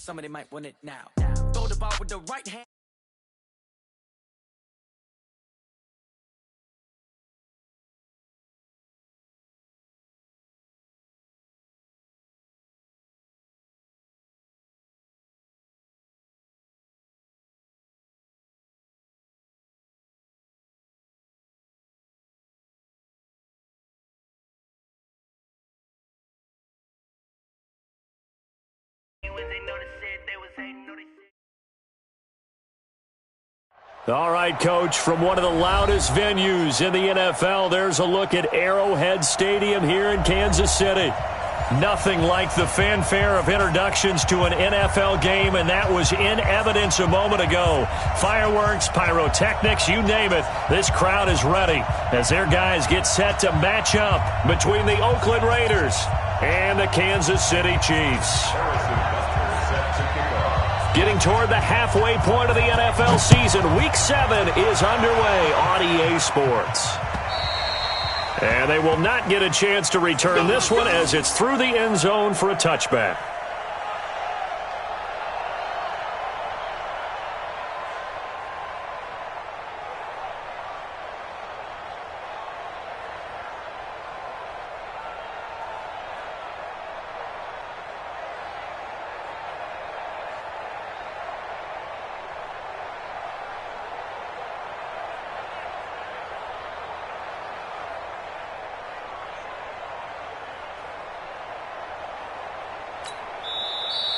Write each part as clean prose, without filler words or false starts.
Somebody might want it now. Throw the ball with the right hand. All right, Coach, from one of the loudest venues in the NFL, there's a look at Arrowhead Stadium here in Kansas City. Nothing like the fanfare of introductions to an NFL game, and that was in evidence a moment ago. Fireworks, pyrotechnics, you name it, this crowd is ready as their guys get set to match up between the Oakland Raiders and the Kansas City Chiefs. Getting toward the halfway point of the NFL season, Week 7 is underway on EA Sports. And they will not get a chance to return this one as it's through the end zone for a touchback.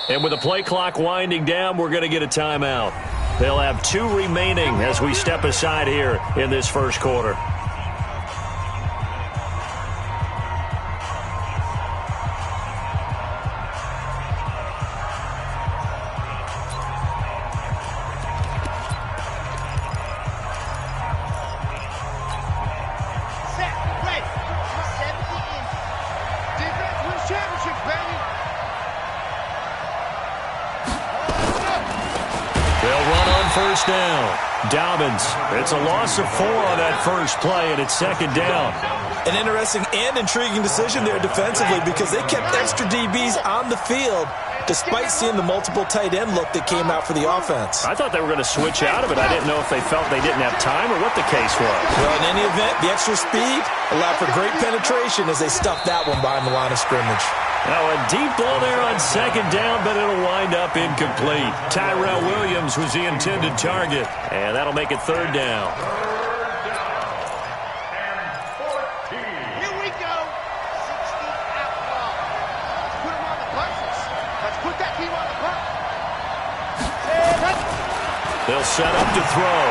And with the play clock winding down, we're going to get a timeout. They'll have 2 remaining as we step aside here in this first quarter. First down. Dobbins. It's a loss of 4 on that first play, and it's second down. An interesting and intriguing decision there defensively because they kept extra DBs on the field despite seeing the multiple tight end look that came out for the offense. I thought they were going to switch out of it. I didn't know if they felt they didn't have time or what the case was. Well, in any event, the extra speed allowed for great penetration as they stuffed that one behind the line of scrimmage. Now a deep ball there on second down, but it'll wind up incomplete. Tyrell Williams was the intended target, and that'll make it third down. Here we go. 60 out ball. Let's put him on the punches. Let's put that team on the punch. They'll set up to throw.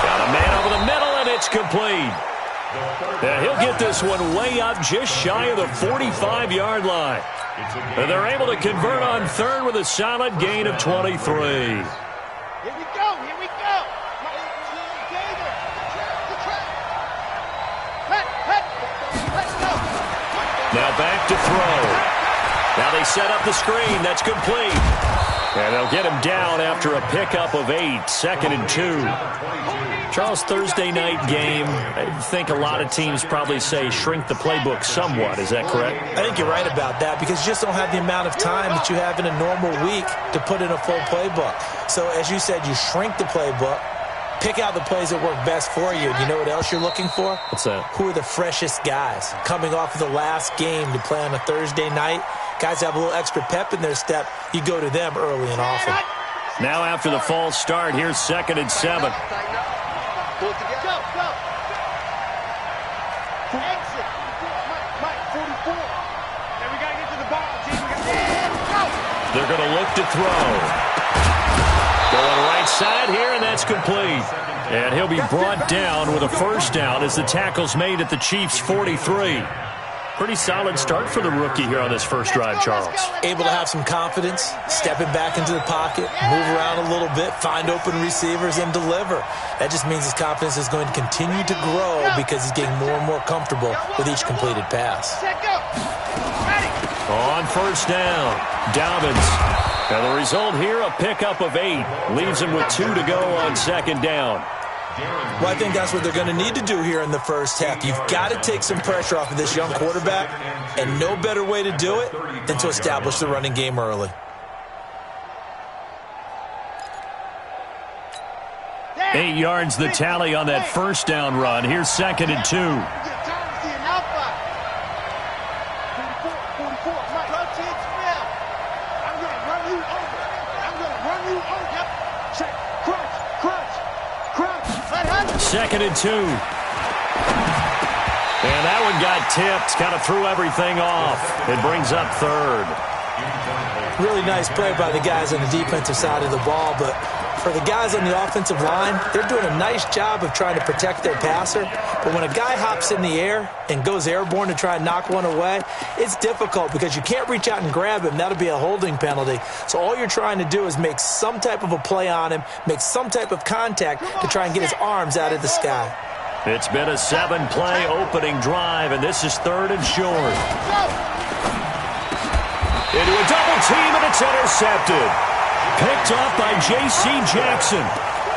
Got a man over the middle, and it's complete. And he'll get this one way up just shy of the 45-yard line. And they're able to convert on third with a solid gain of 23. Here we go. Here we go. Let's go. Now back to throw. Now they set up the screen. That's complete. And they'll get him down after a pickup of 8, second and 2. Charles, Thursday night game, I think a lot of teams probably say shrink the playbook somewhat. Is that correct? I think you're right about that because you just don't have the amount of time that you have in a normal week to put in a full playbook. So as you said, you shrink the playbook, pick out the plays that work best for you. And you know what else you're looking for? What's that? Who are the freshest guys coming off of the last game to play on a Thursday night? Guys have a little extra pep in their step. You go to them early and often. Now after the false start, here's second and 7. Go. Exit. Mike, 44. Then we got to get to the ball, G. Go. They're going to look to throw. Going right side here, and that's complete. And he'll be brought down with a first down as the tackle's made at the Chiefs' 43. Pretty solid start for the rookie here on this first drive, Charles. Able to have some confidence, stepping back into the pocket, move around a little bit, find open receivers, and deliver. That just means his confidence is going to continue to grow because he's getting more and more comfortable with each completed pass. On first down, Dobbins. And the result here, a pickup of 8. Leaves him with 2 to go on second down. Well, I think that's what they're going to need to do here in the first half. You've got to take some pressure off of this young quarterback, and no better way to do it than to establish the running game early. 8 yards the tally on that first down run. Here's 2nd and 2. Second and 2. And that one got tipped. Kind of threw everything off. It brings up 3rd. Really nice play by the guys on the defensive side of the ball, but for the guys on the offensive line, they're doing a nice job of trying to protect their passer. But when a guy hops in the air and goes airborne to try and knock one away, it's difficult because you can't reach out and grab him. That'll be a holding penalty. So all you're trying to do is make some type of a play on him, make some type of contact to try and get his arms out of the sky. It's been a 7-play opening drive, and this is 3rd and short. Into a double team, and it's intercepted. Picked off by J.C. Jackson.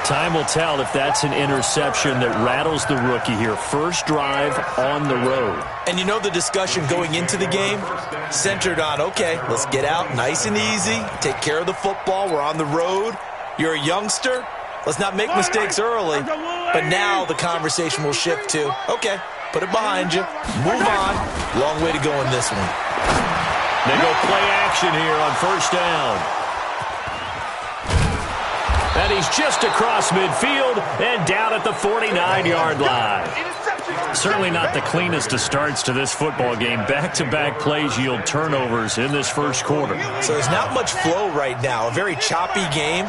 Time will tell if that's an interception that rattles the rookie here. First drive on the road. And you know the discussion going into the game centered on, okay, let's get out nice and easy, take care of the football, we're on the road. You're a youngster, let's not make mistakes early. But now the conversation will shift to, okay, put it behind you, move on. Long way to go in this one. They go play action here on first down. And he's just across midfield and down at the 49-yard line. Certainly not the cleanest of starts to this football game. Back-to-back plays yield turnovers in this first quarter. So there's not much flow right now. A very choppy game.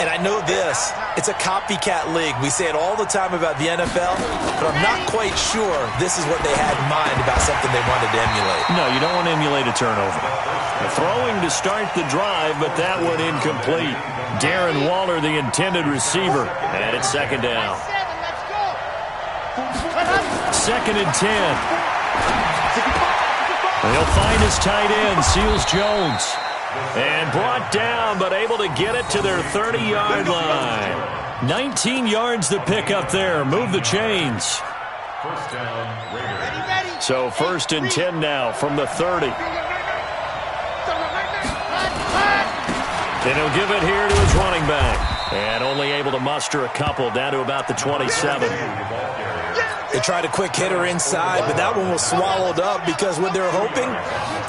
And I know this, it's a copycat league. We say it all the time about the NFL, but I'm not quite sure this is what they had in mind about something they wanted to emulate. No, you don't want to emulate a turnover. Throwing to start the drive, but that one incomplete. Darren Waller, the intended receiver, and it's 2nd down. 2nd and 10. He'll find his tight end, Seals Jones. And brought down, but able to get it to their 30-yard line. 19 yards to pick up there. Move the chains. So 1st and 10 now from the 30. And he'll give it here to his running back. And only able to muster a couple down to about the 27. They tried a quick hitter inside, but that one was swallowed up because what they're hoping,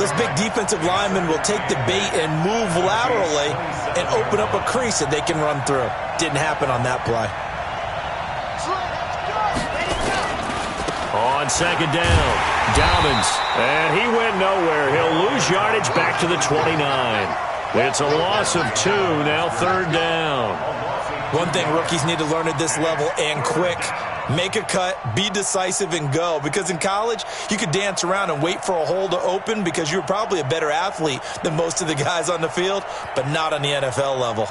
this big defensive lineman will take the bait and move laterally and open up a crease that they can run through. Didn't happen on that play. On 2nd down, Dobbins. And he went nowhere. He'll lose yardage back to the 29. It's a loss of 2, now 3rd down. One thing rookies need to learn at this level and quick, make a cut, be decisive, and go. Because in college, you could dance around and wait for a hole to open because you're probably a better athlete than most of the guys on the field, but not on the NFL level.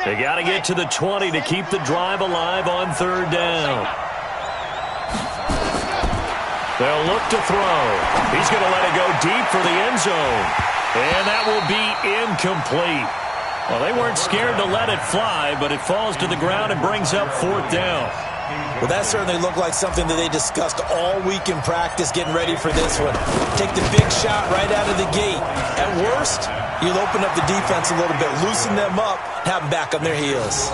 They got to get to the 20 to keep the drive alive on 3rd down. They'll look to throw. He's going to let it go deep for the end zone. And that will be incomplete. Well, they weren't scared to let it fly, but it falls to the ground and brings up 4th down. Well, that certainly looked like something that they discussed all week in practice getting ready for this one. Take the big shot right out of the gate. At worst, you'll open up the defense a little bit, loosen them up, have them back on their heels.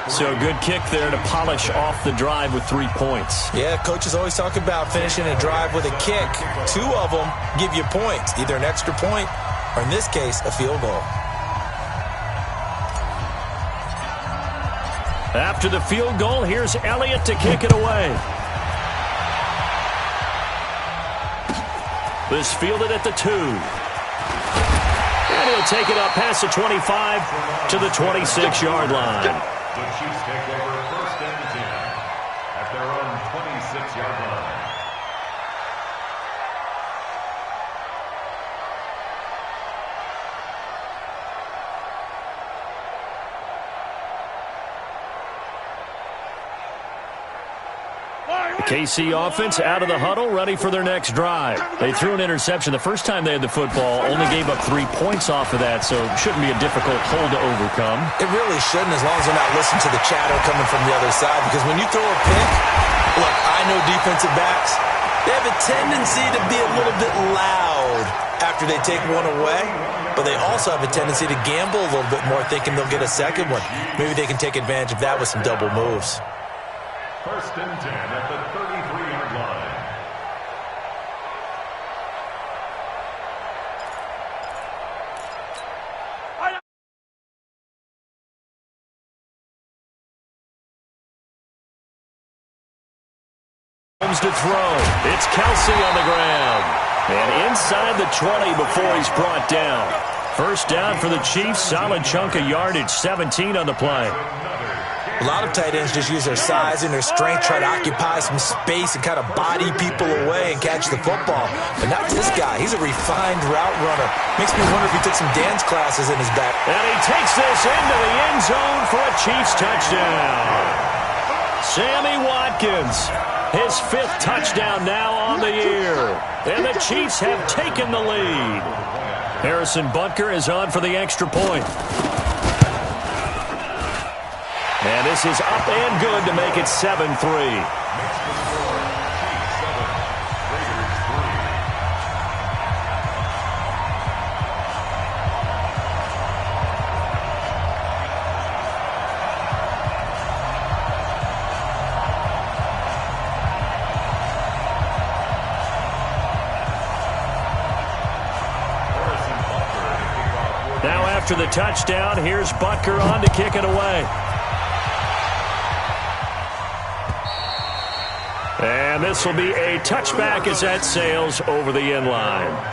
So a good kick there to polish off the drive with 3 points. Yeah, coaches always talk about finishing a drive with a kick. 2 of them give you points, either an extra point or, in this case, a field goal. After the field goal, here's Elliott to kick it away. This fielded at the 2. And he'll take it up past the 25 to the 26-yard line. The Chiefs take over 1st and 10 at their own 26-yard line. The KC offense out of the huddle, ready for their next drive. They threw an interception the first time they had the football, only gave up 3 points off of that, so it shouldn't be a difficult hole to overcome. It really shouldn't, as long as they're not listening to the chatter coming from the other side, because when you throw a pick, look, I know defensive backs, they have a tendency to be a little bit loud after they take one away, but they also have a tendency to gamble a little bit more, thinking they'll get a second one. Maybe they can take advantage of that with some double moves. 1st and 10 at the 33-yard line. Comes to throw. It's Kelsey on the ground. And inside the 20 before he's brought down. 1st down for the Chiefs. Solid chunk of yardage. 17 on the play. A lot of tight ends just use their size and their strength, try to occupy some space and kind of body people away and catch the football. But not this guy. He's a refined route runner. Makes me wonder if he took some dance classes in his back. And he takes this into the end zone for a Chiefs touchdown. Sammy Watkins, his 5th touchdown now on the year. And the Chiefs have taken the lead. Harrison Butker is on for the extra point. And this is up and good to make it 7-3. Now after the touchdown, here's Butker on to kick it away. And this will be a touchback as that sails over the end line.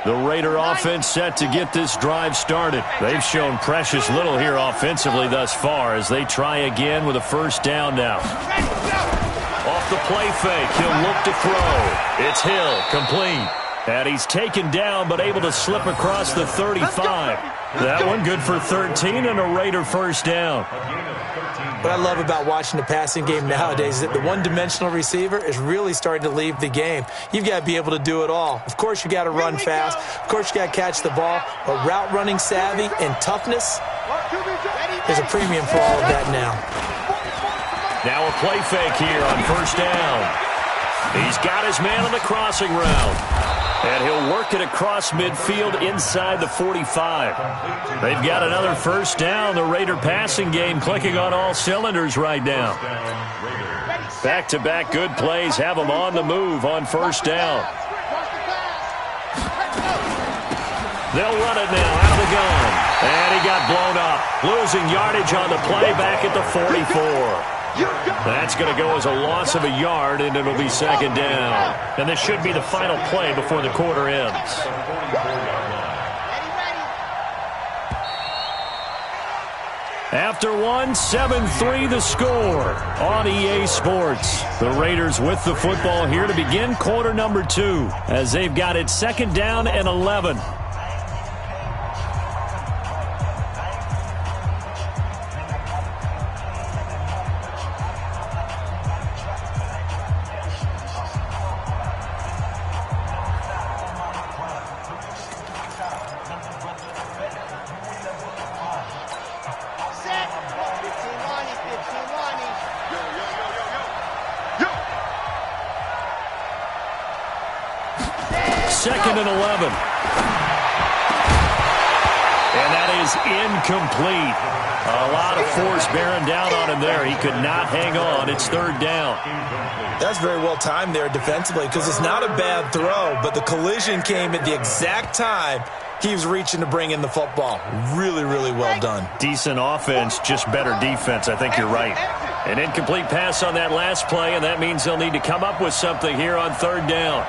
The Raider offense set to get this drive started. They've shown precious little here offensively thus far as they try again with a 1st down now. Off the play fake, he'll look to throw. It's Hill, complete. And he's taken down but able to slip across the 35. That one good for 13 and a Raider 1st down. What I love about watching the passing game nowadays is that the one-dimensional receiver is really starting to leave the game. You've got to be able to do it all. Of course, you got to run fast. Of course, you got to catch the ball. But route running savvy and toughness, there's a premium for all of that now. Now a play fake here on 1st down. He's got his man on the crossing route. And he'll work it across midfield inside the 45. They've got another 1st down. The Raider passing game clicking on all cylinders right now. Back-to-back good plays have them on the move on 1st down. They'll run it now out of the gun. And he got blown up. Losing yardage on the play back at the 44. That's going to go as a loss of a yard, and it'll be 2nd down. And this should be the final play before the quarter ends. After one, 7-3 the score on EA Sports. The Raiders with the football here to begin quarter number 2 as they've got it 2nd down and 11. Second and 11. And that is incomplete. A lot of force bearing down on him there. He could not hang on. It's 3rd down. That's very well timed there defensively because it's not a bad throw, but the collision came at the exact time he was reaching to bring in the football. Really, really well done. Decent offense, just better defense. I think you're right. An incomplete pass on that last play, and that means they'll need to come up with something here on 3rd down.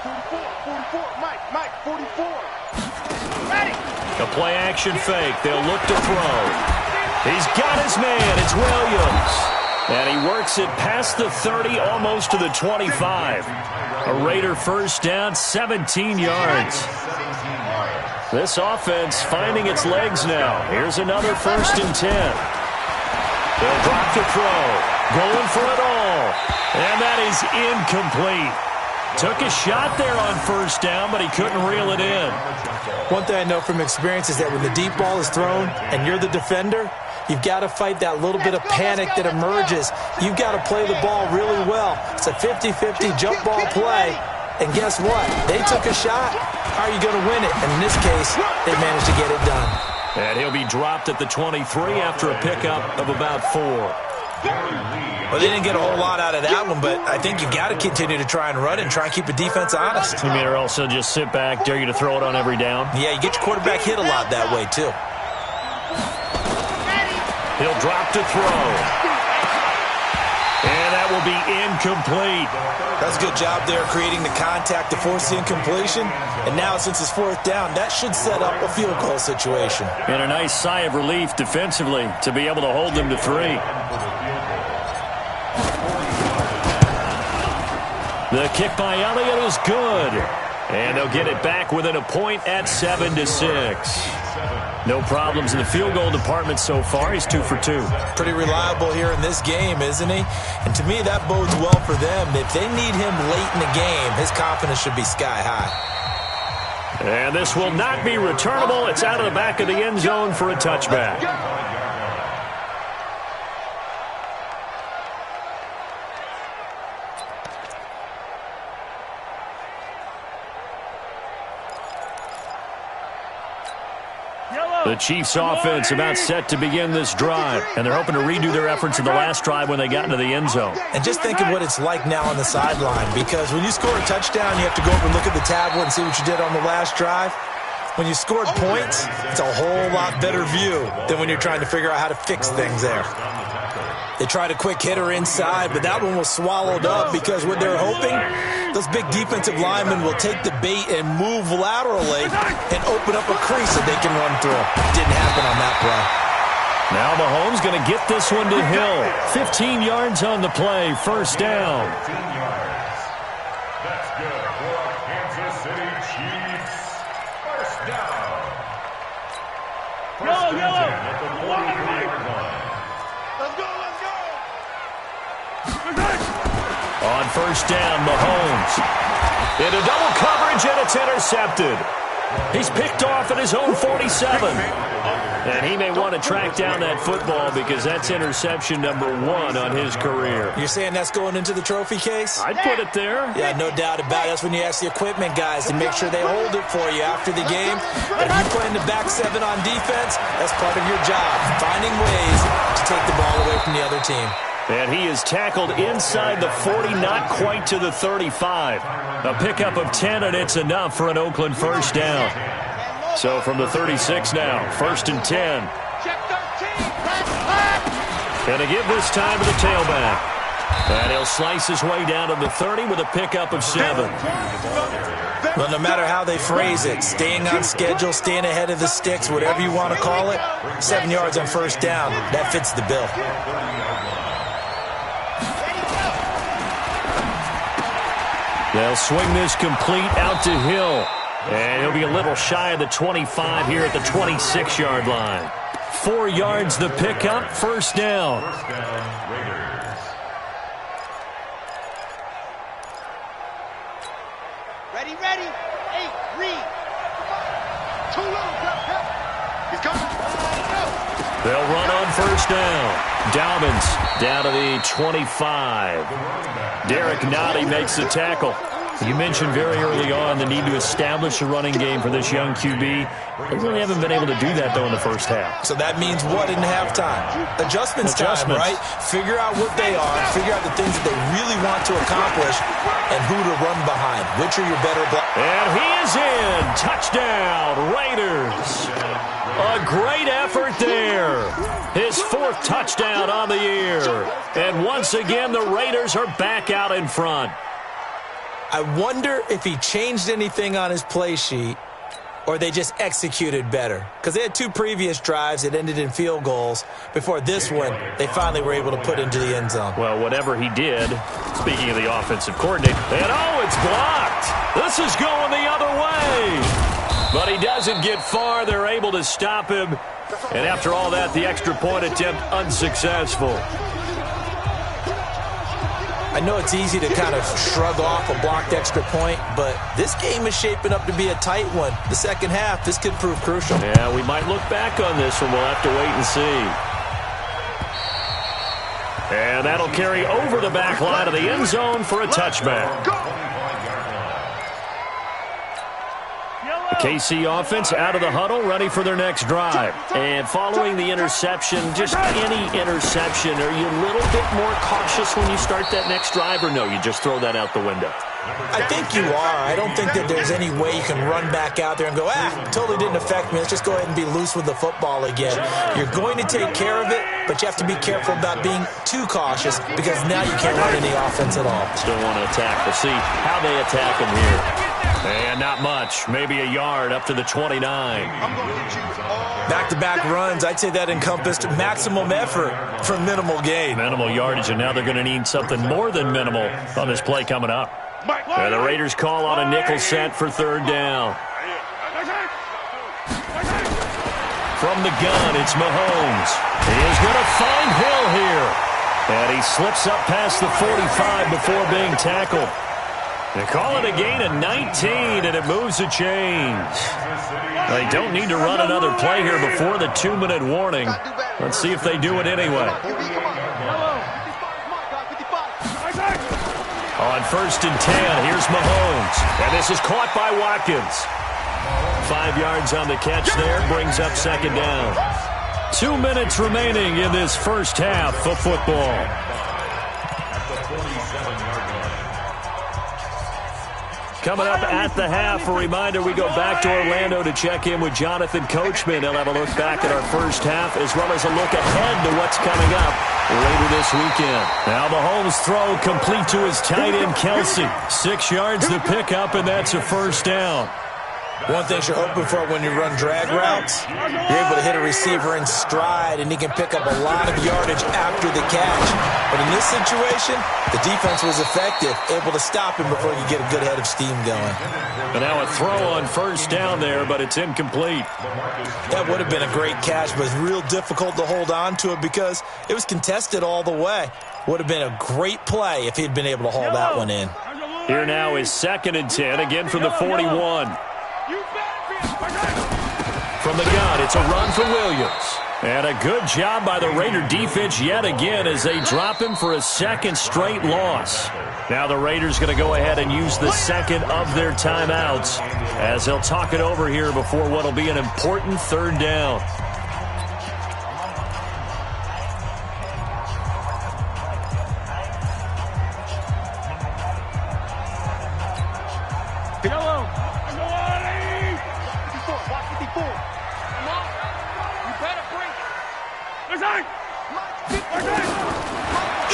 44, Mike, 44. Ready. A play-action fake. They'll look to throw. He's got his man. It's Williams. And he works it past the 30, almost to the 25. A Raider first down, 17 yards. This offense finding its legs now. Here's another 1st and 10. They'll drop to throw. Going for it all. And that is incomplete. Took a shot there on 1st down, but he couldn't reel it in. One thing I know from experience is that when the deep ball is thrown and you're the defender, you've got to fight that little bit of panic that emerges. You've got to play the ball really well. It's a 50-50 jump ball play. And guess what? They took a shot. How are you going to win it? And in this case, they managed to get it done. And he'll be dropped at the 23 after a pickup of about 4. Well, they didn't get a whole lot out of that one, but I think you've got to continue to try and run it and try and keep the defense honest. You mean or also just sit back, dare you to throw it on every down? Yeah, you get your quarterback hit a lot that way, too. He'll drop to throw. And that will be incomplete. That's a good job there creating the contact to force the incompletion. And now, since it's 4th down, that should set up a field goal situation. And a nice sigh of relief defensively to be able to hold them to 3. The kick by Elliott is good. And they'll get it back within a point at 7-6. No problems in the field goal department so far. He's 2 for 2. Pretty reliable here in this game, isn't he? And to me, that bodes well for them. If they need him late in the game, his confidence should be sky high. And this will not be returnable. It's out of the back of the end zone for a touchback. The Chiefs offense about set to begin this drive, and they're hoping to redo their efforts in the last drive when they got into the end zone. And just think of what it's like now on the sideline, because when you score a touchdown, you have to go over and look at the tablet and see what you did on the last drive. When you scored points, it's a whole lot better view than when you're trying to figure out how to fix things there. They tried a quick hitter inside, but that one was swallowed up because what they're hoping, those big defensive linemen will take the bait and move laterally and open up a crease that they can run through. Didn't happen on that play. Now Mahomes going to get this one to Hill. 15 yards on the play, 1st down. 15 yards. That's good for Kansas City Chiefs. 1st down. First and 10 at the 43-yard line. Let's go. On 1st down, Mahomes. Into double coverage, and it's intercepted. He's picked off at his own 47. And he may want to track down that football because that's interception number 1 on his career. You're saying that's going into the trophy case? I'd put it there. Yeah, no doubt about it. That's when you ask the equipment guys to make sure they hold it for you after the game. But if you play in the back 7 on defense, that's part of your job, finding ways to take the ball away from the other team. And he is tackled inside the 40, not quite to the 35. A pickup of 10, and it's enough for an Oakland 1st down. So from the 36 now, 1st and 10. And to give this time to the tailback. And he'll slice his way down to the 30 with a pickup of 7. Well, no matter how they phrase it, staying on schedule, staying ahead of the sticks, whatever you want to call it, 7 yards on 1st down, that fits the bill. They'll swing this complete out to Hill. And he'll be a little shy of the 25 here at the 26-yard line. 4 yards the pickup, 1st down. First down, Raiders. Ready. 8, read. Too low, help. He's coming. Go. They'll run on 1st down. Dobbins down to the 25. Derek Nottie makes the tackle. You mentioned very early on the need to establish a running game for this young QB. They really haven't been able to do that, though, in the 1st half. So that means what in halftime? Adjustments time, right? Figure out what they are, figure out the things that they really want to accomplish, and who to run behind. Which are your better blockers? And he is in. Touchdown, Raiders. A great effort there. His 4th touchdown on the year. And once again, the Raiders are back out in front. I wonder if he changed anything on his play sheet or they just executed better. Because they had 2 previous drives that ended in field goals. Before this one, they finally were able to put into the end zone. Well, whatever he did, speaking of the offensive coordinator, and it's blocked. This is going the other way. But he doesn't get far. They're able to stop him. And after all that, the extra point attempt unsuccessful. I know it's easy to kind of shrug off a blocked extra point, but this game is shaping up to be a tight one. The second half, this could prove crucial. Yeah, we might look back on this one. We'll have to wait and see. And that'll carry over the back line of the end zone for a touchback. The KC offense out of the huddle, ready for their next drive. And following the interception, just any interception, are you a little bit more cautious when you start that next drive, or no, you just throw that out the window? I think you are. I don't think that there's any way you can run back out there and go, totally didn't affect me. Let's just go ahead and be loose with the football again. You're going to take care of it, but you have to be careful about being too cautious because now you can't run any offense at all. Still want to attack. We'll see how they attack him here. And not much. Maybe a yard up to the 29. Back-to-back runs, I'd say that encompassed maximum effort for minimal gain. Minimal yardage, and now they're going to need something more than minimal on this play coming up. And the Raiders call on a nickel set for third down. From the gun, it's Mahomes. He is going to find Hill here. And he slips up past the 45 before being tackled. They call it a gain of 19, and it moves the chains. They don't need to run another play here before the 2-minute warning. Let's see if they do it anyway. On 1st and 10, here's Mahomes. And this is caught by Watkins. 5 yards on the catch there, brings up second down. 2 minutes remaining in this first half of football. Coming up at the half, a reminder, we go back to Orlando to check in with Jonathan Coachman. He'll have a look back at our first half as well as a look ahead to what's coming up later this weekend. Now Mahomes' throw complete to his tight end, Kelsey. 6 yards to pick up, and that's a first down. One thing you're hoping for when you run drag routes, you're able to hit a receiver in stride, and he can pick up a lot of yardage after the catch. But in this situation, the defense was effective, able to stop him before he could get a good head of steam going. But now a throw on first down there, but it's incomplete. That would have been a great catch, but it's real difficult to hold on to it because it was contested all the way. Would have been a great play if he'd been able to haul that one in. Here now is 2nd and 10, again from the 41. From the gun, it's a run for Williams. And a good job by the Raider defense yet again as they drop him for a second straight loss. Now the Raiders going to go ahead and use the second of their timeouts as they'll talk it over here before what will be an important third down.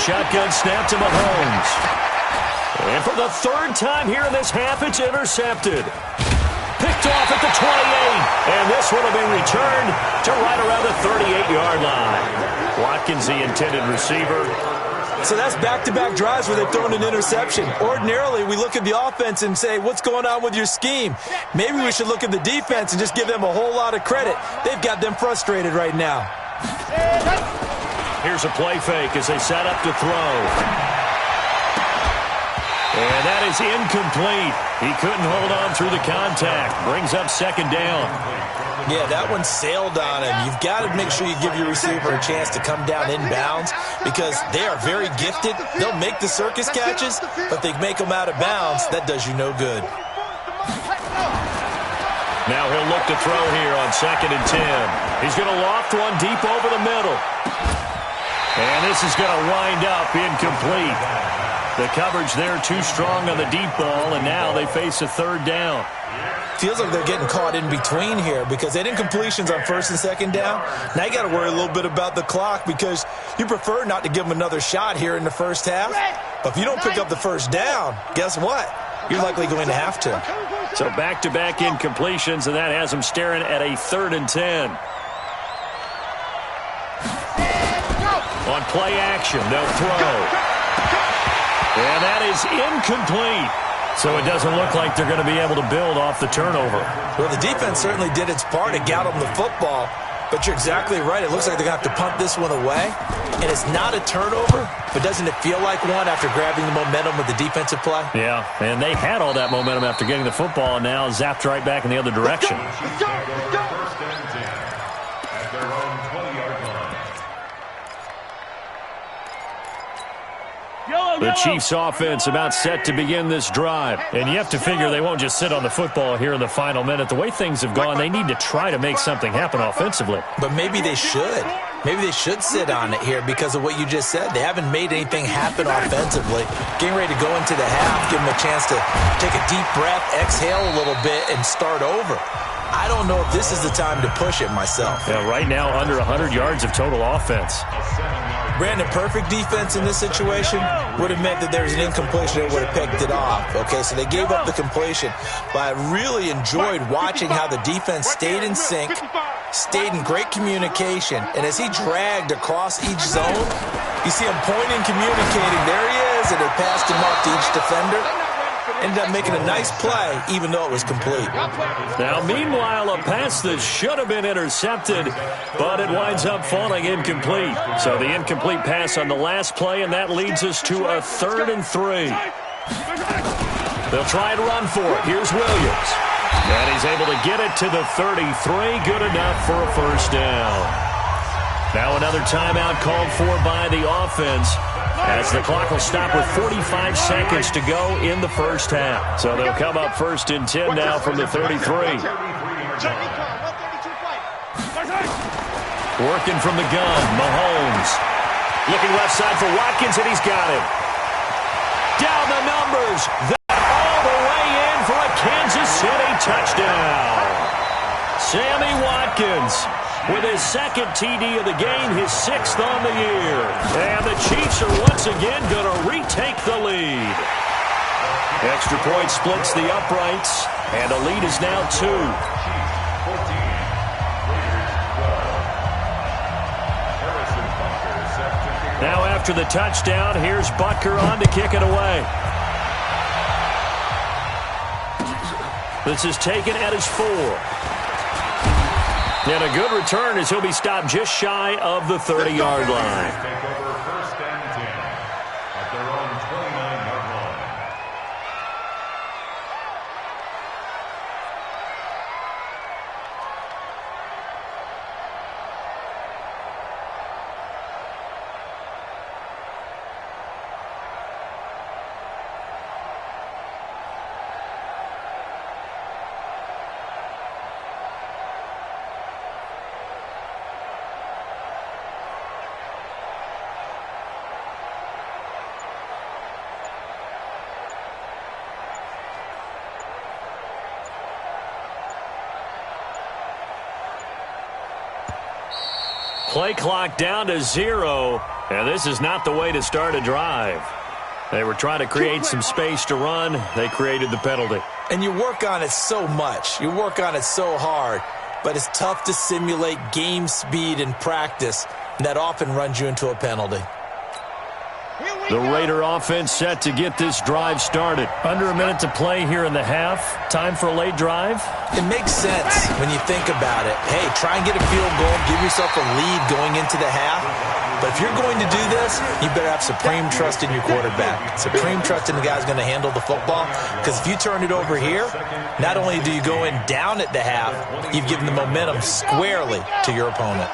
Shotgun snap to Mahomes. And for the 3rd time here in this half, it's intercepted. Picked off at the 28. And this one will be returned to right around the 38-yard line. Watkins, the intended receiver. So that's back-to-back drives where they've thrown an interception. Ordinarily, we look at the offense and say, what's going on with your scheme? Maybe we should look at the defense and just give them a whole lot of credit. They've got them frustrated right now. Here's a play fake as they set up to throw. And that is incomplete. He couldn't hold on through the contact. Brings up second down. Yeah, that one sailed on him. You've got to make sure you give your receiver a chance to come down inbounds because they are very gifted. They'll make the circus catches, but they make them out of bounds. That does you no good. Now he'll look to throw here on 2nd and 10. He's going to loft one deep over the middle. And this is going to wind up incomplete. The coverage there too strong on the deep ball, and now they face a third down. Feels like they're getting caught in between here because they did incompletions on 1st and 2nd down. Now you got to worry a little bit about the clock because you prefer not to give them another shot here in the first half. But if you don't pick up the first down, guess what? You're likely going to have to. So back-to-back incompletions, and that has them staring at a 3rd and 10. On play action, they'll throw. And that is incomplete. So it doesn't look like they're going to be able to build off the turnover. Well, the defense certainly did its part to get them the football. But you're exactly right. It looks like they're going to have to punt this one away. And it's not a turnover, but doesn't it feel like one after grabbing the momentum with the defensive play? Yeah, and they had all that momentum after getting the football and now zapped right back in the other direction. First and 10 at their own 20-yard line. The Chiefs offense about set to begin this drive. And you have to figure they won't just sit on the football here in the final minute. The way things have gone, they need to try to make something happen offensively. But maybe they should. Maybe they should sit on it here because of what you just said. They haven't made anything happen offensively. Getting ready to go into the half, give them a chance to take a deep breath, exhale a little bit, and start over. I don't know if this is the time to push it myself. Yeah, right now under 100 yards of total offense. Brandon, perfect defense in this situation would have meant that there was an incompletion that would have picked it off. Okay, so they gave up the completion. But I really enjoyed watching how the defense stayed in sync, stayed in great communication. And as he dragged across each zone, you see him pointing, communicating. There he is, and they passed him up to each defender. Ended up making a nice play, even though it was complete. Now, meanwhile, a pass that should have been intercepted, but it winds up falling incomplete. So the incomplete pass on the last play, and that leads us to a 3rd and 3. They'll try and run for it. Here's Williams. And he's able to get it to the 33. Good enough for a first down. Now another timeout called for by the offense, as the clock will stop with 45 seconds to go in the first half. So they'll come up 1st and 10 now from the 33. Working from the gun, Mahomes. Looking left side for Watkins, and he's got it. Down the numbers. All the way in for a Kansas City touchdown. Sammy Watkins with his 2nd TD of the game, his 6th on the year. And the Chiefs are once again going to retake the lead. Extra point splits the uprights, and the lead is now 2. Now after the touchdown, here's Butker on to kick it away. This is taken at his 4. And a good return as he'll be stopped just shy of the 30-yard line. Take over 1st and 10 at their own 29-yard line. Play clock down to 0, and this is not the way to start a drive. They were trying to create some space to run. They created the penalty. And you work on it so much. You work on it so hard. But it's tough to simulate game speed in practice, and that often runs you into a penalty. The Raider offense set to get this drive started. Under a minute to play here in the half. Time for a late drive? It makes sense when you think about it. Hey, try and get a field goal. Give yourself a lead going into the half. But if you're going to do this, you better have supreme trust in your quarterback. Supreme trust in the guy who's going to handle the football. Because if you turn it over here, not only do you go in down at the half, you've given the momentum squarely to your opponent.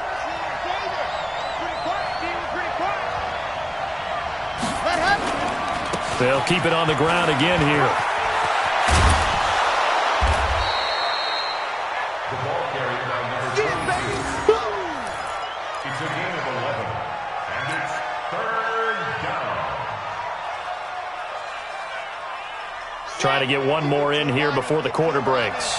They'll keep it on the ground again here. The ball carried by number 22. It's a gain of 11, and it's 3rd down. Trying to get one more in here before the quarter breaks.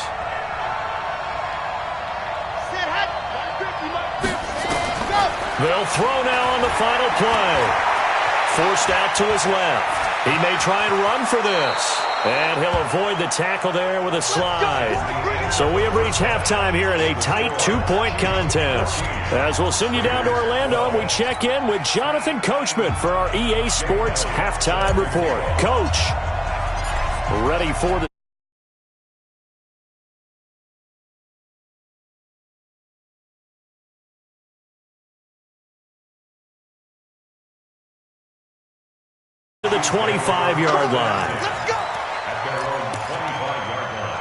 They'll throw now on the final play. forced out to his left. He may try and run for this. And he'll avoid the tackle there with a slide. So we have reached halftime here in a tight 2-point contest. As we'll send you down to Orlando, and we check in with Jonathan Coachman for our EA Sports Halftime Report. Coach, ready for the 25-yard line. At their own 25-yard line.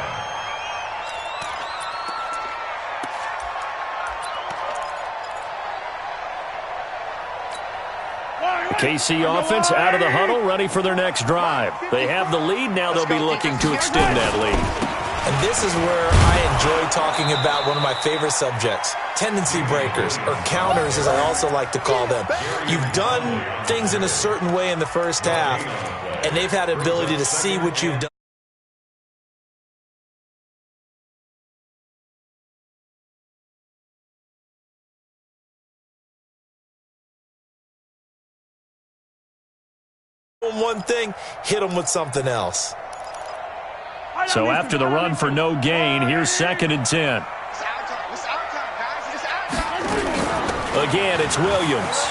KC offense out of the huddle, ready for their next drive. They have the lead. Now they'll be looking to extend that lead. And this is where I enjoy talking about one of my favorite subjects, tendency breakers, or counters as I also like to call them. You've done things in a certain way in the first half, and they've had the ability to see what you've done. One thing, hit them with something else. So after the run for no gain, here's 2nd and 10. Again, it's Williams.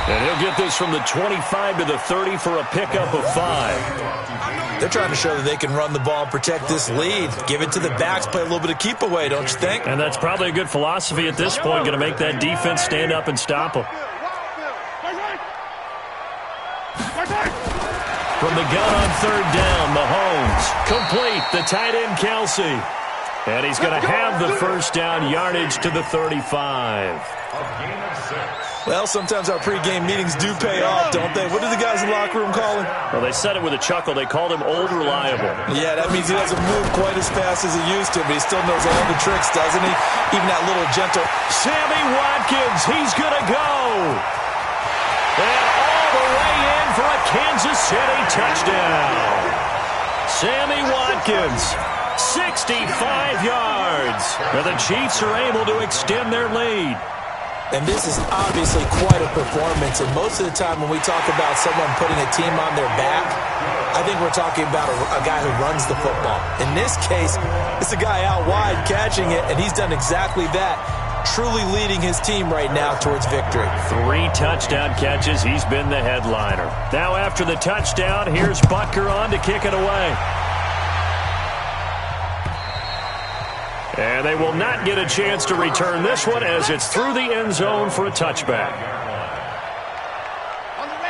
And he'll get this from the 25 to the 30 for a pickup of 5. They're trying to show that they can run the ball and protect this lead. Give it to the backs, play a little bit of keep away, don't you think? And that's probably a good philosophy at this point, going to make that defense stand up and stop them. From the gun on 3rd down, Mahomes. Complete, the tight end, Kelsey. And he's going to have the first down, yardage to the 35. Well, sometimes our pregame meetings do pay off, don't they? What do the guys in the locker room call him? Well, they said it with a chuckle. They called him Old Reliable. Yeah, that means he doesn't move quite as fast as he used to, but he still knows all the tricks, doesn't he? Even that little gentle... Sammy Watkins, he's going to go. And all the way in for a Kansas City touchdown. Sammy Watkins, 65 yards. Now the Chiefs are able to extend their lead. And this is obviously quite a performance. And most of the time when we talk about someone putting a team on their back, I think we're talking about a guy who runs the football. In this case, it's a guy out wide catching it, and he's done exactly that. Truly leading his team right now towards victory. 3 touchdown catches. He's been the headliner. Now after the touchdown, here's Butker on to kick it away. And they will not get a chance to return this one as it's through the end zone for a touchback.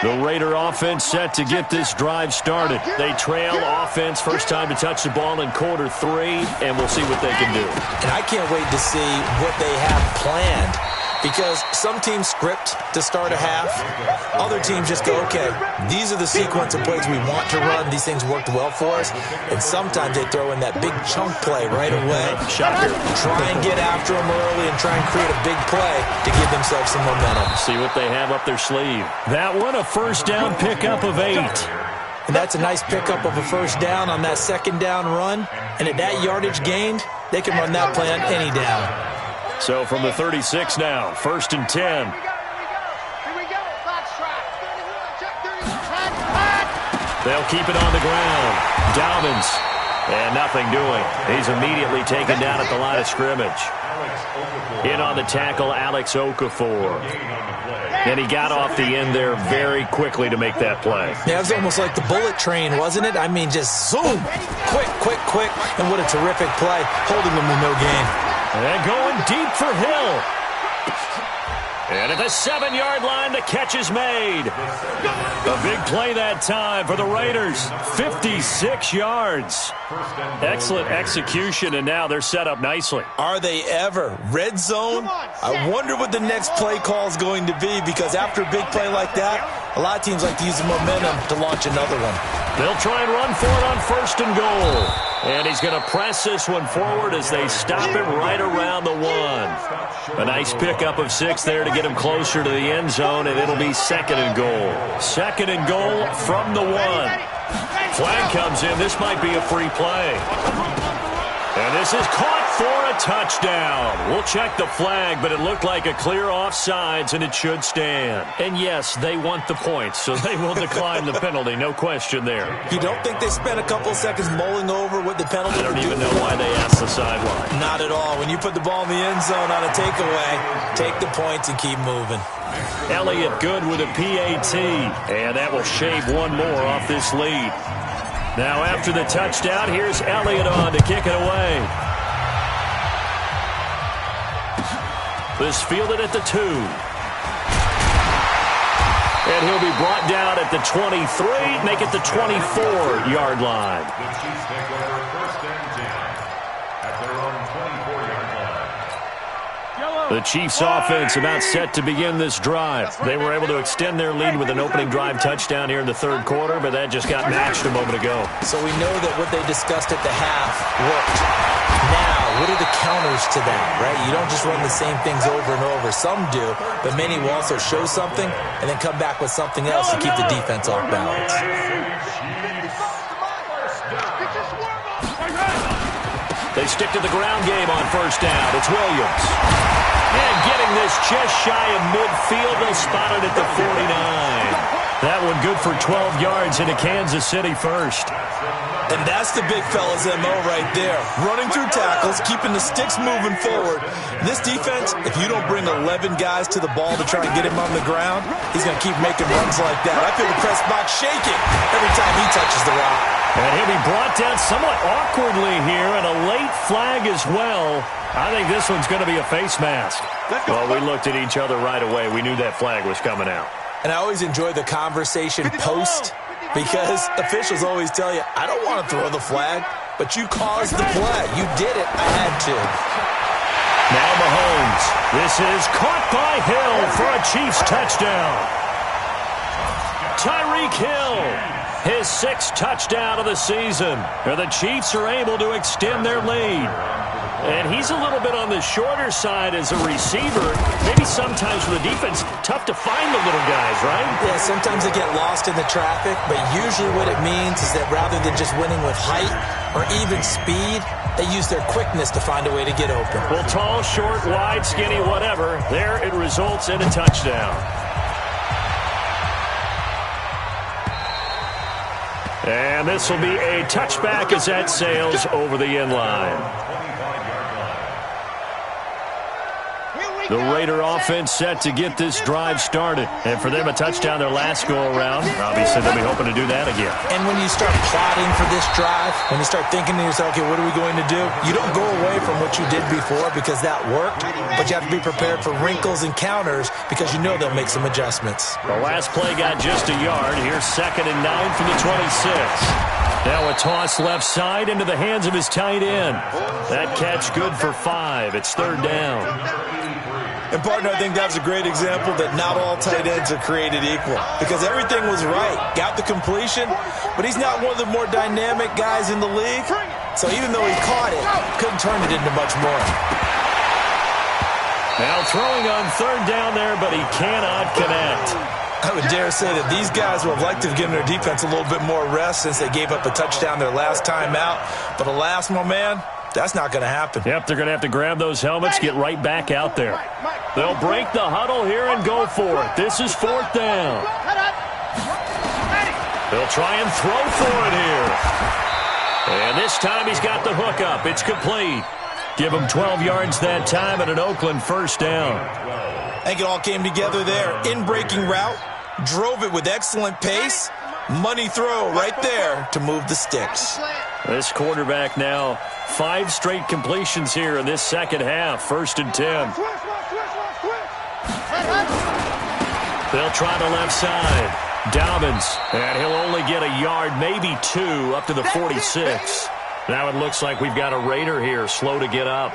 The Raider offense set to get this drive started. They trail offense, first time to touch the ball in quarter 3, and we'll see what they can do. And I can't wait to see what they have planned, because some teams script to start a half. Other teams just go, okay, these are the sequence of plays we want to run. These things worked well for us. And sometimes they throw in that big chunk play right away. Shocker. Try and get after them early and try and create a big play to give themselves some momentum. See what they have up their sleeve. That one, a first down pickup of 8. And that's a nice pickup of a first down on that 2nd down run. And at that yardage gained, they can run that play on any down. So from the 36 now, 1st and 10. They'll keep it on the ground. Dobbins. And nothing doing. He's immediately taken down at the line of scrimmage. In on the tackle, Alex Okafor. And he got off the end there very quickly to make that play. Yeah, it was almost like the bullet train, wasn't it? I mean, just zoom. Quick, quick, quick. And what a terrific play, holding them to no gain. And going deep for Hill. And at the 7-yard line, the catch is made. A big play that time for the Raiders. 56 yards. Excellent execution, and now they're set up nicely. Are they ever? Red zone? I wonder what the next play call is going to be, because after a big play like that, a lot of teams like to use the momentum to launch another one. They'll try and run for it on 1st and goal. And he's going to press this one forward as they stop him right around the 1. A nice pickup of 6 there to get him closer to the end zone, and it'll be 2nd and goal. 2nd and goal from the 1. Flag comes in. This might be a free play. And this is caught for a touchdown. We'll check the flag, but it looked like a clear offsides, and it should stand. And yes, they want the points, so they will decline the penalty. No question there. You don't think they spent a couple of seconds mulling over what the penalty I don't would do? even know why they asked the sideline. Not at all. When you put the ball in the end zone on a takeaway, take the points and keep moving. Elliott good with a PAT, and that will shave one more off this lead. Now after the touchdown, here's Elliott on to kick it away. This fielded at the 2. And he'll be brought down at the 23, make it the 24-yard line. The Chiefs take over 1st and 10 at their own 24-yard line. The Chiefs offense about set to begin this drive. They were able to extend their lead with an opening drive touchdown here in the 3rd quarter, but that just got matched a moment ago. So we know that what they discussed at the half worked. Now, what are the counters to that, right? You don't just run the same things over and over. Some do, but many will also show something and then come back with something else to keep the defense off balance. They stick to the ground game on 1st down. It's Williams. And getting this just shy of midfield, they'll spot it at the 49. That one good for 12 yards into Kansas City first. And that's the big fella's MO right there. Running through tackles, keeping the sticks moving forward. This defense, if you don't bring 11 guys to the ball to try and get him on the ground, he's going to keep making runs like that. I feel the press box shaking every time he touches the rock. And he'll be brought down somewhat awkwardly here, and a late flag as well. I think this one's going to be a face mask. Well, we looked at each other right away. We knew that flag was coming out. And I always enjoy the conversation post, because officials always tell you, I don't want to throw the flag, but you caused the play. You did it. I had to. Now Mahomes. This is caught by Hill for a Chiefs touchdown. Tyreek Hill, his 6th touchdown of the season. And the Chiefs are able to extend their lead. And he's a little bit on the shorter side as a receiver. Maybe sometimes for the defense, tough to find the little guys, right? Yeah, sometimes they get lost in the traffic, but usually what it means is that rather than just winning with height or even speed, they use their quickness to find a way to get open. Well, tall, short, wide, skinny, whatever, there it results in a touchdown. And this will be a touchback as that sails over the end line. The Raider offense set to get this drive started. And for them, a touchdown their last go-around. Obviously, they'll be hoping to do that again. And when you start plotting for this drive, when you start thinking to yourself, okay, what are we going to do? You don't go away from what you did before because that worked, but you have to be prepared for wrinkles and counters because you know they'll make some adjustments. The last play got just a yard. Here's 2nd and 9 from the 26. Now a toss left side into the hands of his tight end. That catch good for 5. It's 3rd down. And, partner, I think that's a great example that not all tight ends are created equal because everything was right. Got the completion, but he's not one of the more dynamic guys in the league. So even though he caught it, couldn't turn it into much more. Now throwing on 3rd down there, but he cannot connect. I would dare say that these guys would have liked to have given their defense a little bit more rest since they gave up a touchdown their last time out. But alas, my man, that's not going to happen. Yep, they're going to have to grab those helmets, get right back out there. They'll break the huddle here and go for it. This is 4th down. They'll try and throw for it here. And this time he's got the hook up. It's complete. Give him 12 yards that time and an Oakland 1st down. I think it all came together there. In-breaking route, drove it with excellent pace. Money throw right there to move the sticks. This quarterback now 5 straight completions here in this 2nd half. 1st and 10. They'll try the left side. Dobbins, and he'll only get a yard, maybe 2, up to the 46. Now it looks like we've got a Raider here, slow to get up.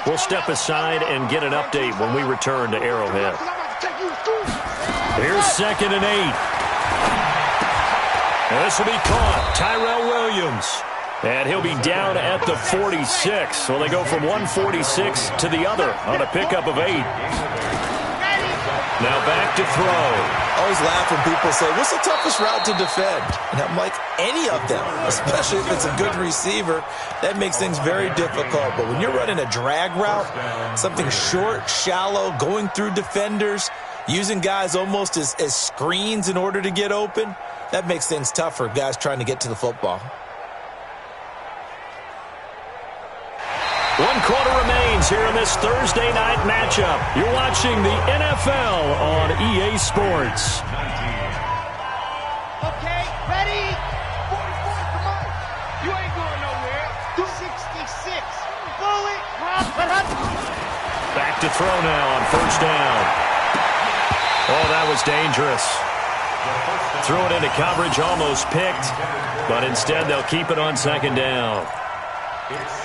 We'll step aside and get an update when we return to Arrowhead. Here's 2nd and 8. And this will be caught. Tyrell Williams. And he'll be down at the 46. So they go from 146 to the other on a pickup of 8. Now back to throw. I always laugh when people say, what's the toughest route to defend? And I'm like, any of them, especially if it's a good receiver. That makes things very difficult. But when you're running a drag route, something short, shallow, going through defenders, using guys almost as screens in order to get open, that makes things tough for guys trying to get to the football. 1 quarter remains here in this Thursday night matchup. You're watching the NFL on EA Sports. Okay, ready? 44, come on. You ain't going nowhere. 66. Bullet. Back to throw now on first down. Oh, that was dangerous. Threw it into coverage, almost picked, but instead they'll keep it on second down.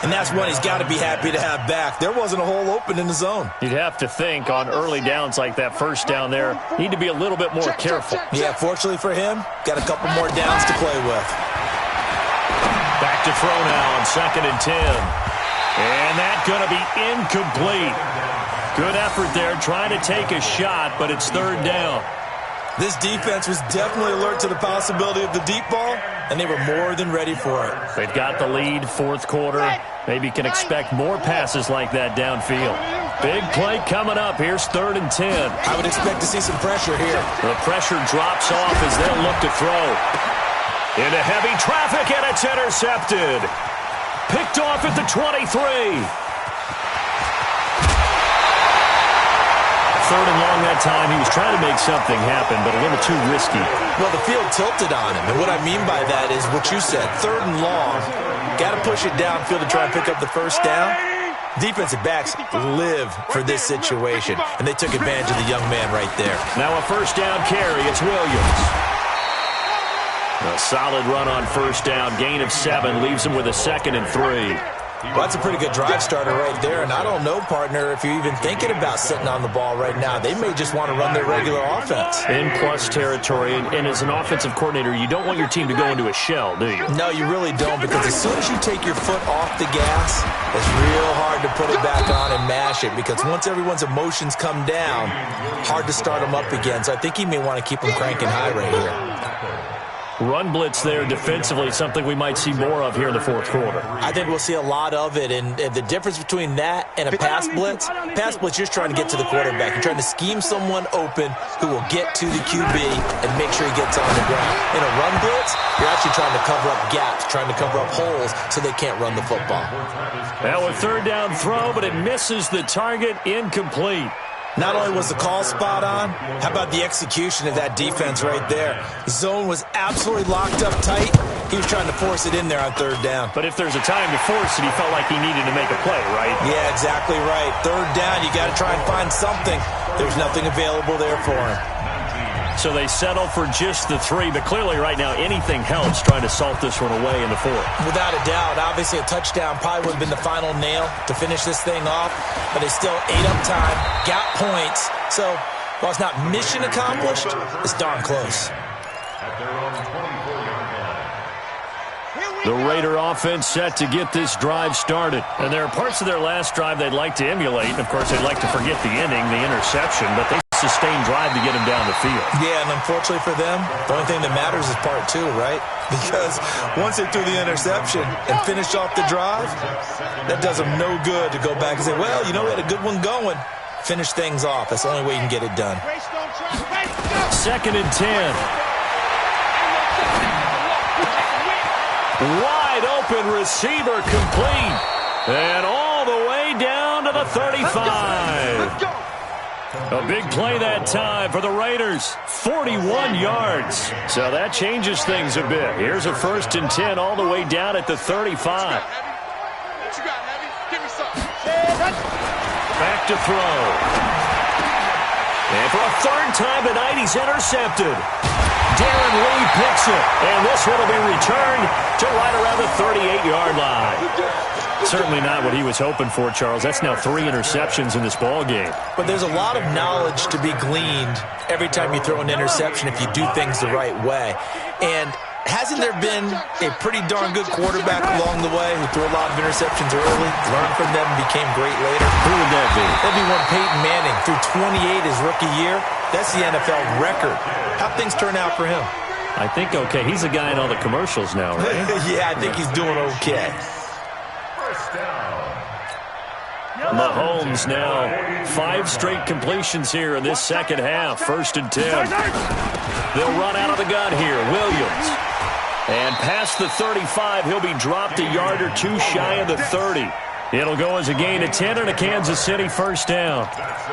And that's one he's got to be happy to have back. There wasn't a hole open in the zone. You'd have to think on early downs like that first down there, need to be a little bit more careful. Yeah, fortunately for him, got a couple more downs to play with. Back to throw now on 2nd and 10. And that's going to be incomplete. Good effort there, trying to take a shot, but it's 3rd down. This defense was definitely alert to the possibility of the deep ball, and they were more than ready for it. They've got the lead, 4th quarter. Maybe can expect more passes like that downfield. Big play coming up. Here's 3rd and 10. I would expect to see some pressure here. The pressure drops off as they'll look to throw. Into heavy traffic, and it's intercepted. Picked off at the 23. 3rd and long that time. He was trying to make something happen, but a little too risky. Well, the field tilted on him, and what I mean by that is what you said. 3rd and long, got to push it downfield to try and pick up the first down. Defensive backs live for this situation, and they took advantage of the young man right there. Now a first down carry. It's Williams. A solid run on first down. Gain of 7 leaves him with a 2nd and 3. Well, that's a pretty good drive starter right there, and I don't know, partner, if you're even thinking about sitting on the ball right now. They may just want to run their regular offense. In plus territory, and as an offensive coordinator, you don't want your team to go into a shell, do you? No, you really don't, because as soon as you take your foot off the gas, it's real hard to put it back on and mash it, because once everyone's emotions come down, hard to start them up again. So I think he may want to keep them cranking high right here. Run blitz there defensively, something we might see more of here in the 4th quarter. I think we'll see a lot of it, and the difference between that and a pass blitz, you're just trying to get to the quarterback. You're trying to scheme someone open who will get to the QB and make sure he gets on the ground. In a run blitz, you're actually trying to cover up gaps, trying to cover up holes so they can't run the football. Now a 3rd down throw, but it misses the target, incomplete. Not only was the call spot on, how about the execution of that defense right there? Zone was absolutely locked up tight. He was trying to force it in there on 3rd down. But if there's a time to force it, he felt like he needed to make a play, right? Yeah, exactly right. 3rd down, you got to try and find something. There's nothing available there for him. So they settle for just the 3, but clearly right now anything helps trying to salt this one away in the 4th. Without a doubt, obviously a touchdown probably would have been the final nail to finish this thing off, but they still ate up time, got points. So while it's not mission accomplished, it's darn close. The Raider offense set to get this drive started. And there are parts of their last drive they'd like to emulate. And, of course, they'd like to forget the inning, the interception, but they sustained drive to get him down the field. Yeah, and unfortunately for them, the only thing that matters is part 2, right? Because once they threw the interception and finished off the drive, that does them no good to go back and say, well, you know, we had a good one going. Finish things off. That's the only way you can get it done. 2nd and 10. Wide open receiver complete. And all the way down to the 35. A big play that time for the Raiders. 41 yards. So that changes things a bit. Here's a 1st and 10 all the way down at the 35. Back to throw. And for a 3rd time tonight, he's intercepted. Darren Lee picks it, and this one will be returned to right around the 38-yard line. Certainly not what he was hoping for, Charles. That's now 3 interceptions in this ball game. But there's a lot of knowledge to be gleaned every time you throw an interception if you do things the right way. And Hasn't there been a pretty darn good quarterback along the way who threw a lot of interceptions early, learned from them, and became great later? Who would that be? That'd be one Peyton Manning. Threw 28 his rookie year. That's the NFL record. How'd things turn out for him? I think okay. He's a guy in all the commercials now, right? Yeah, I think he's doing okay. First down. Mahomes now 5 straight completions here in this second half. 1st and 10. They'll run out of the gun here. Williams. And past the 35, he'll be dropped a yard or two shy of the 30. It'll go as a gain of 10 and a Kansas City first down.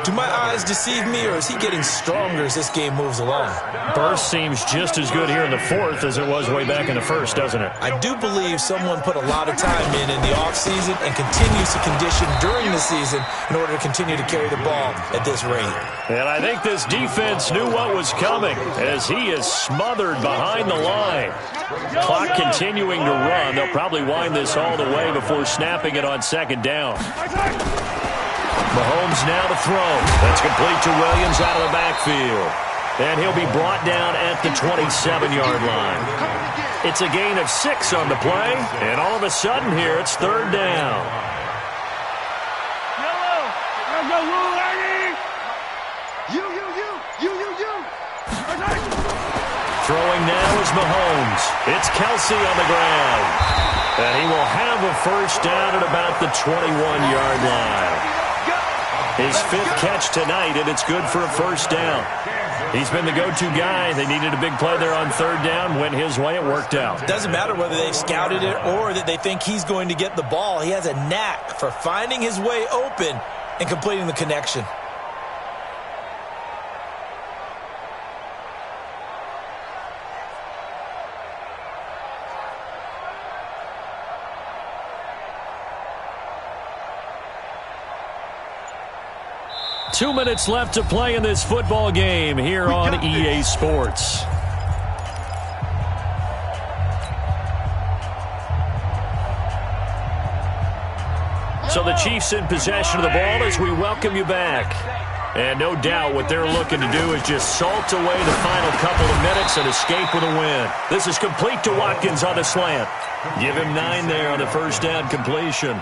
Do my eyes deceive me, or is he getting stronger as this game moves along? Burst seems just as good here in the 4th as it was way back in the 1st, doesn't it? I do believe someone put a lot of time in the offseason and continues to condition during the season in order to continue to carry the ball at this rate. And I think this defense knew what was coming as he is smothered behind the line. Clock continuing to run. They'll probably wind this all the way before snapping it on second down. Mahomes now to throw. That's complete to Williams out of the backfield. And he'll be brought down at the 27-yard line. It's a gain of 6 on the play. And all of a sudden here, it's 3rd down. Throwing now is Mahomes. It's Kelsey on the ground. And he will have a first down at about the 21-yard line. His 5th catch tonight, and it's good for a first down. He's been the go-to guy. They needed a big play there on 3rd down. Went his way. It worked out. Doesn't matter whether they've scouted it or that they think he's going to get the ball. He has a knack for finding his way open and completing the connection. Two minutes left to play in this football game here on EA Sports. So the Chiefs in possession of the ball as we welcome you back. And no doubt what they're looking to do is just salt away the final couple of minutes and escape with a win. This is complete to Watkins on the slant. Give him 9 there on the first down completion.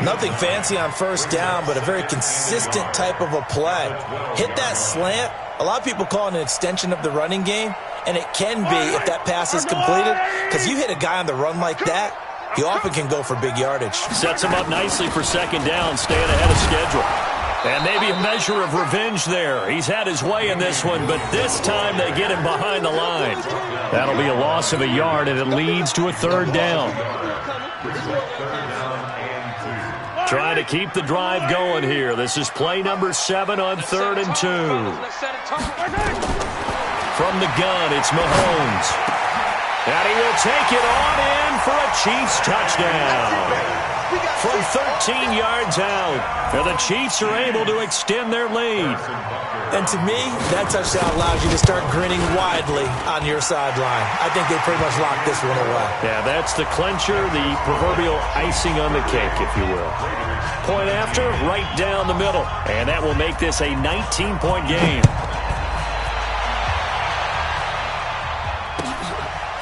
Nothing fancy on first down, but a very consistent type of a play. Hit that slant. A lot of people call it an extension of the running game, and it can be if that pass is completed, because you hit a guy on the run like that, he often can go for big yardage. Sets him up nicely for second down, staying ahead of schedule. And maybe a measure of revenge there. He's had his way in this one, but this time they get him behind the line. That'll be a loss of a yard, and it leads to a 3rd down. Trying to keep the drive going here. This is play number 7 on 3rd and 2. From the gun, it's Mahomes. And he will take it on in for a Chiefs touchdown. From 13 yards out, and the Chiefs are able to extend their lead. And to me, that touchdown allows you to start grinning widely on your sideline. I think they pretty much locked this one away. Yeah, that's the clincher, the proverbial icing on the cake, if you will. Point after, right down the middle. And that will make this a 19-point game.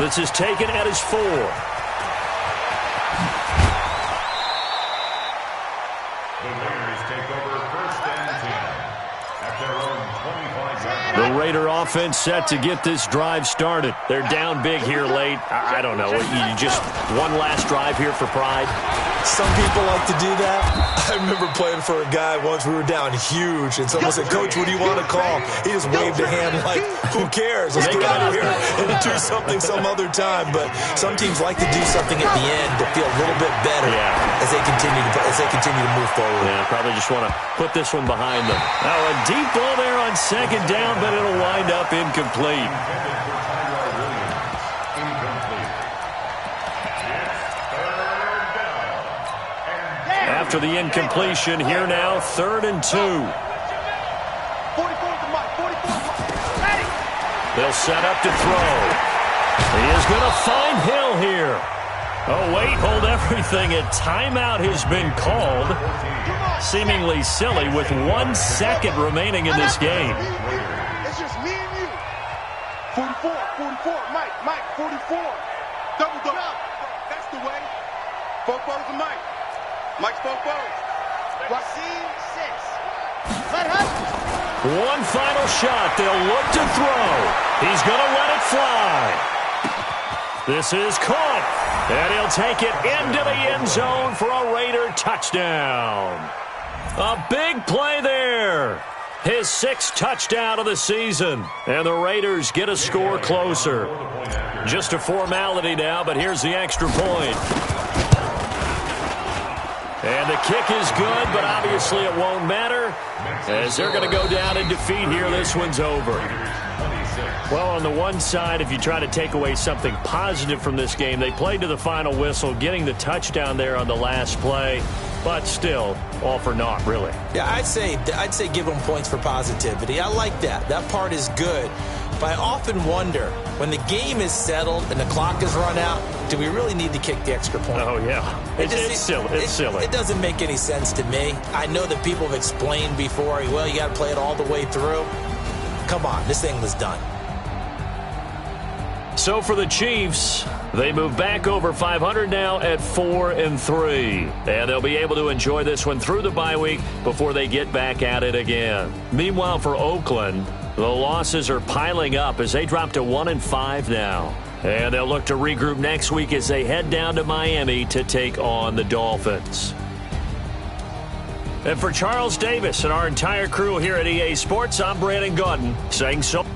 This is taken at his 4. The Raider offense set to get this drive started. They're down big here late. I don't know. You just one last drive here for pride? Some people like to do that. I remember playing for a guy once. We were down huge, and someone said, "Coach, what do you want to call?" He just waved a hand like, "Who cares? Let's get out of here and do something some other time." But some teams like to do something at the end to feel a little bit better as they continue to move forward. Yeah, probably just want to put this one behind them. Now a deep ball there on second down, but it'll wind up incomplete. After the incompletion, here now, 3rd and 2. They'll set up to throw. He is going to find Hill here. Oh, wait, hold everything. A timeout has been called. Seemingly silly, with 1 second remaining in this game. It's just me and you. 44, Mike, 44. Double. That's the way. Fofos and Mike. Mike's Fofos. Racine 6. Let him. One final shot. They'll look to throw. He's going to let it fly. This is caught. And he'll take it into the end zone for a Raider touchdown. A big play there. His 6th touchdown of the season. And the Raiders get a score closer. Just a formality now, but here's the extra point. And the kick is good, but obviously it won't matter as they're going to go down in defeat here. This one's over. Well, on the one side, if you try to take away something positive from this game, they played to the final whistle, getting the touchdown there on the last play. But still, all for naught, really. Yeah, I'd say give them points for positivity. I like that. That part is good. But I often wonder, when the game is settled and the clock is run out, do we really need to kick the extra point? Oh, yeah. It's silly. It's silly. It doesn't make any sense to me. I know that people have explained before, well, you got to play it all the way through. Come on, this thing was done. So for the Chiefs, they move back over 500 now at 4-3. And they'll be able to enjoy this one through the bye week before they get back at it again. Meanwhile, for Oakland, the losses are piling up as they drop to 1-5 now. And they'll look to regroup next week as they head down to Miami to take on the Dolphins. And for Charles Davis and our entire crew here at EA Sports, I'm Brandon Gaudin saying so.